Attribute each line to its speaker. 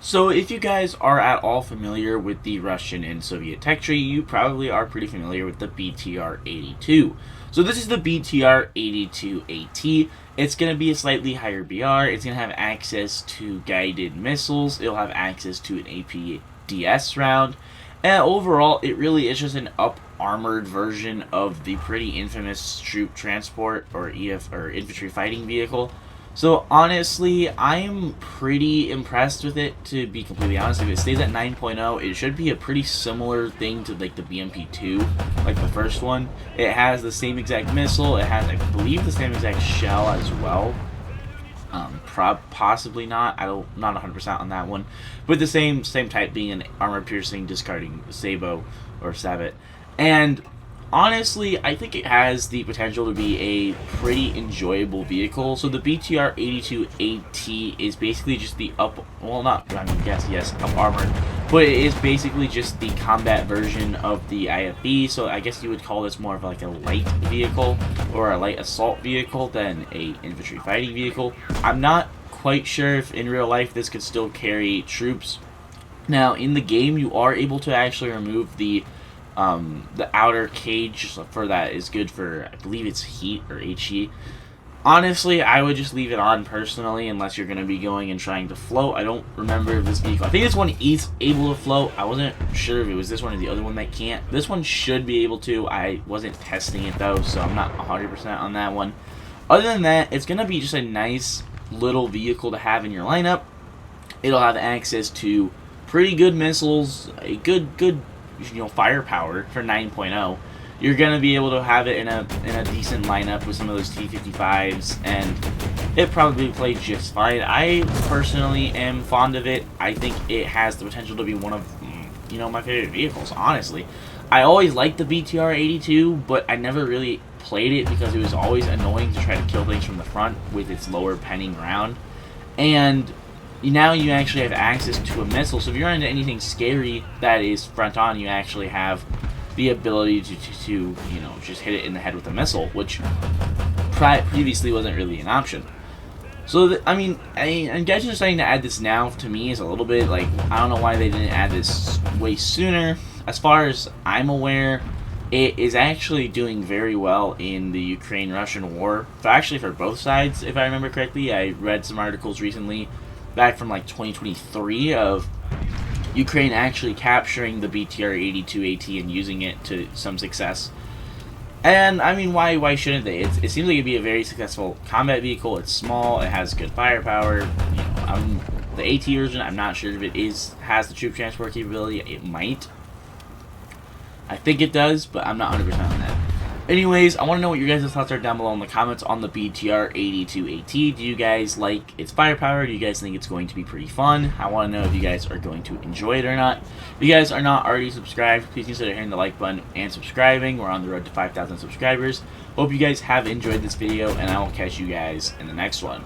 Speaker 1: So if you guys are at all familiar with the Russian and Soviet tech tree, you probably are pretty familiar with the BTR-82. So this is the BTR-82AT. It's going to be a slightly higher BR. It's going to have access to guided missiles. It'll have access to an APDS round. And overall, it really is just an up-armored version of the pretty infamous troop transport or infantry fighting vehicle. So honestly, I'm pretty impressed with it, to be completely honest. If it stays at 9.0, it should be a pretty similar thing to like the BMP-2, like the first one. It has the same exact missile. It has, I believe, the same exact shell as well. Possibly not. Not 100% on that one, but the same type, being an armor-piercing discarding Sabo or Sabot. And honestly, I think it has the potential to be a pretty enjoyable vehicle. So the BTR-82AT is basically just the up armored, but it is basically just the combat version of the IFV. So I guess you would call this more of like a light vehicle or a light assault vehicle than a infantry fighting vehicle. I'm not quite sure if in real life this could still carry troops. Now in the game, you are able to actually remove the outer cage for that is good for, I believe it's heat or HE. Honestly, I would just leave it on personally, unless you're going to be going and trying to float. I don't remember if this vehicle, I think this one is able to float. I wasn't sure if it was this one or the other one that can't. This one should be able to. I wasn't testing it though, so I'm not 100% on that one. Other than that, it's going to be just a nice little vehicle to have in your lineup. It'll have access to pretty good missiles, a good firepower for 9.0. You're gonna be able to have it in a decent lineup with some of those T-55s, and it probably played just fine. I personally am fond of it. I think it has the potential to be one of my favorite vehicles. Honestly, I always liked the BTR-82, but I never really played it because it was always annoying to try to kill things from the front with its lower penning round. And now you actually have access to a missile, so if you're into anything scary that is front on, you actually have the ability to just hit it in the head with a missile, which previously wasn't really an option. So and guys are starting to add this now, to me is a little bit like, I don't know why they didn't add this way sooner. As far as I'm aware, it is actually doing very well in the Ukraine-Russian war, actually for both sides, if I remember correctly. I read some articles recently back from like 2023 of Ukraine actually capturing the BTR-82AT and using it to some success. And I mean, why shouldn't they? It seems like it'd be a very successful combat vehicle. It's small, it has good firepower. The AT version, I'm not sure if it has the troop transport capability. It might. I think it does, but I'm not 100% on that. Anyways, I want to know what your guys' thoughts are down below in the comments on the BTR-82AT. Do you guys like its firepower? Do you guys think it's going to be pretty fun? I want to know if you guys are going to enjoy it or not. If you guys are not already subscribed, please consider hitting the like button and subscribing. We're on the road to 5,000 subscribers. Hope you guys have enjoyed this video, and I will catch you guys in the next one.